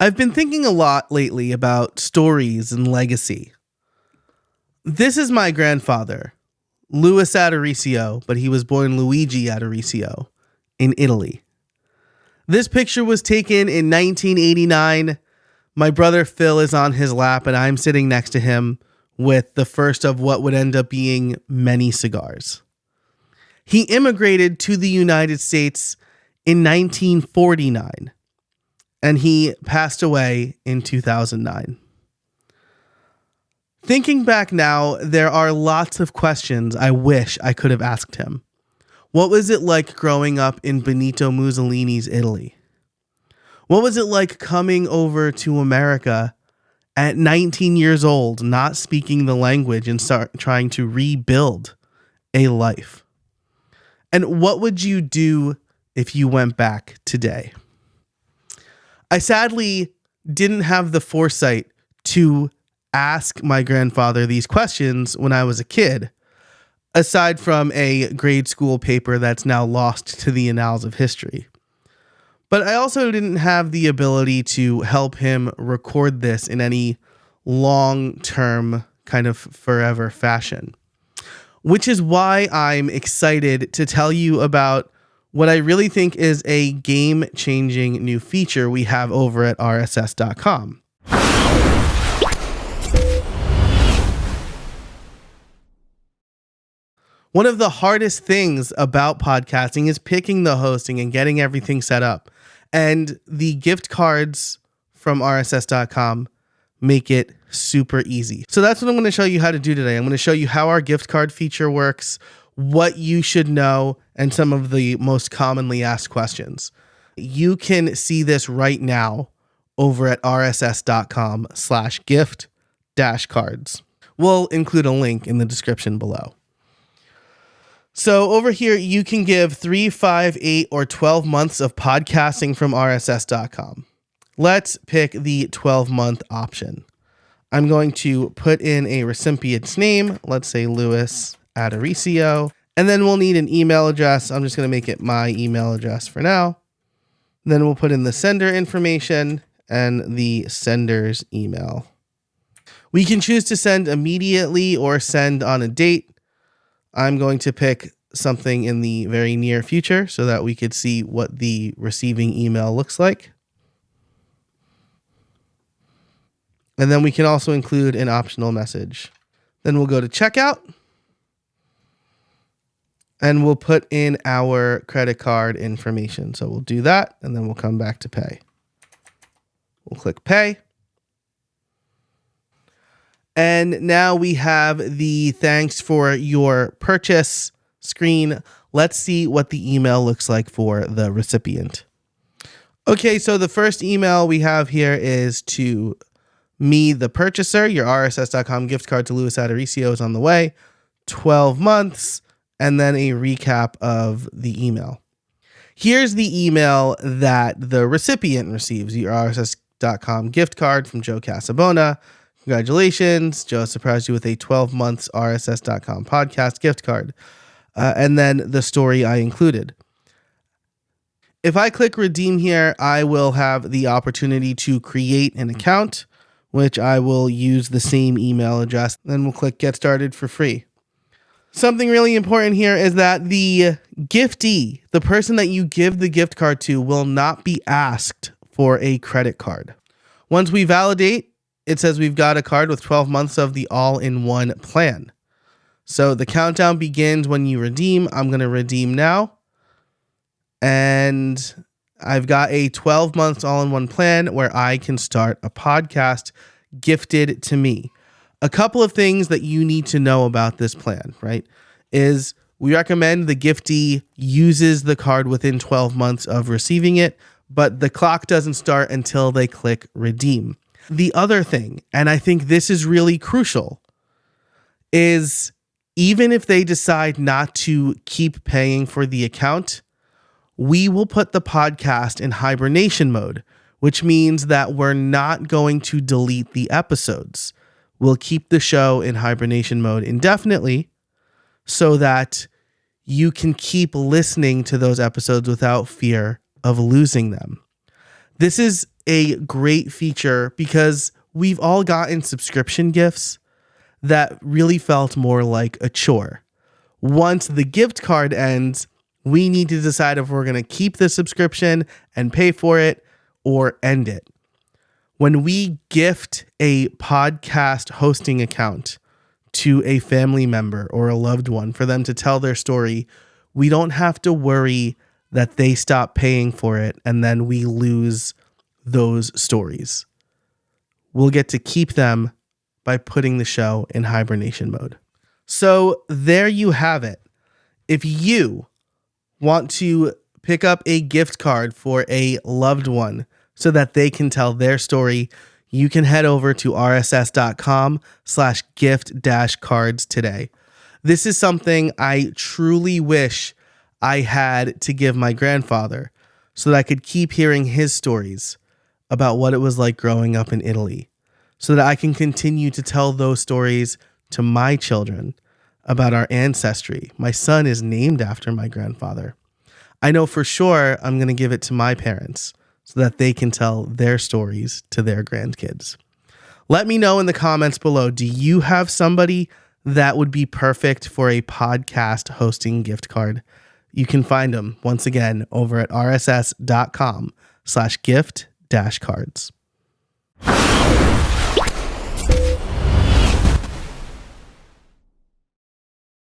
I've been thinking a lot lately about stories and legacy. This is my grandfather, Louis Adaricio, but he was born Luigi Adaricio in Italy. This picture was taken in 1989. My brother Phil is on his lap and I'm sitting next to him with the first of what would end up being many cigars. He immigrated to the United States in 1949 and he passed away in 2009. Thinking back now, there are lots of questions I wish I could have asked him. What was it like growing up in Benito Mussolini's Italy? What was it like coming over to America at 19 years old, not speaking the language and trying to rebuild a life? And what would you do if you went back today? I sadly didn't have the foresight to ask my grandfather these questions when I was a kid, aside from a grade school paper that's now lost to the annals of history. But I also didn't have the ability to help him record this in any long-term kind of forever fashion, which is why I'm excited to tell you about what I really think is a game-changing new feature we have over at RSS.com. One of the hardest things about podcasting is picking the hosting and getting everything set up. And the gift cards from RSS.com make it super easy. So that's what I'm going to show you how to do today. I'm going to show you how our gift card feature works, what you should know, and some of the most commonly asked questions. You can see this right now over at rss.com/gift-cards. We'll include a link in the description below. So over here, you can give 3, 5, 8, or 12 months of podcasting from rss.com. Let's pick the 12-month option. I'm going to put in a recipient's name. Let's say Louis Adaricio. And then we'll need an email address. I'm just going to make it my email address for now. Then we'll put in the sender information and the sender's email. We can choose to send immediately or send on a date. I'm going to pick something in the very near future so that we could see what the receiving email looks like. And then we can also include an optional message. Then we'll go to checkout. And we'll put in our credit card information. So we'll do that, and then we'll come back to pay. We'll click pay. And now we have the thanks for your purchase screen. Let's see what the email looks like for the recipient. Okay, so the first email we have here is to me, the purchaser. Your RSS.com gift card to Louis Adaricio is on the way. 12 months. And then a recap of the email. Here's the email that the recipient receives. Your RSS.com gift card from Joe Casabona. Congratulations. Joe surprised you with a 12 months RSS.com podcast gift card. And then the story I included. If I click redeem here, I will have the opportunity to create an account, which I will use the same email address. Then we'll click get started for free. Something really important here is that the giftee, the person that you give the gift card to, will not be asked for a credit card. Once we validate, it says we've got a card with 12 months of the all-in-one plan. So the countdown begins when you redeem. I'm going to redeem now. And I've got a 12 months all-in-one plan where I can start a podcast gifted to me. A couple of things that you need to know about this plan, right, is we recommend the giftee uses the card within 12 months of receiving it, but the clock doesn't start until they click redeem. The other thing, and I think this is really crucial, is even if they decide not to keep paying for the account, we will put the podcast in hibernation mode, which means that we're not going to delete the episodes. We'll keep the show in hibernation mode indefinitely so that you can keep listening to those episodes without fear of losing them. This is a great feature because we've all gotten subscription gifts that really felt more like a chore. Once the gift card ends, we need to decide if we're going to keep the subscription and pay for it or end it. When we gift a podcast hosting account to a family member or a loved one for them to tell their story, we don't have to worry that they stop paying for it and then we lose those stories. We'll get to keep them by putting the show in hibernation mode. So there you have it. If you want to pick up a gift card for a loved one so that they can tell their story, you can head over to rss.com/gift-cards today. This is something I truly wish I had to give my grandfather so that I could keep hearing his stories about what it was like growing up in Italy, so that I can continue to tell those stories to my children about our ancestry. My son is named after my grandfather. I know for sure I'm going to give it to my parents so that they can tell their stories to their grandkids. Let me know in the comments below, do you have somebody that would be perfect for a podcast hosting gift card? You can find them once again over at rss.com/gift-cards.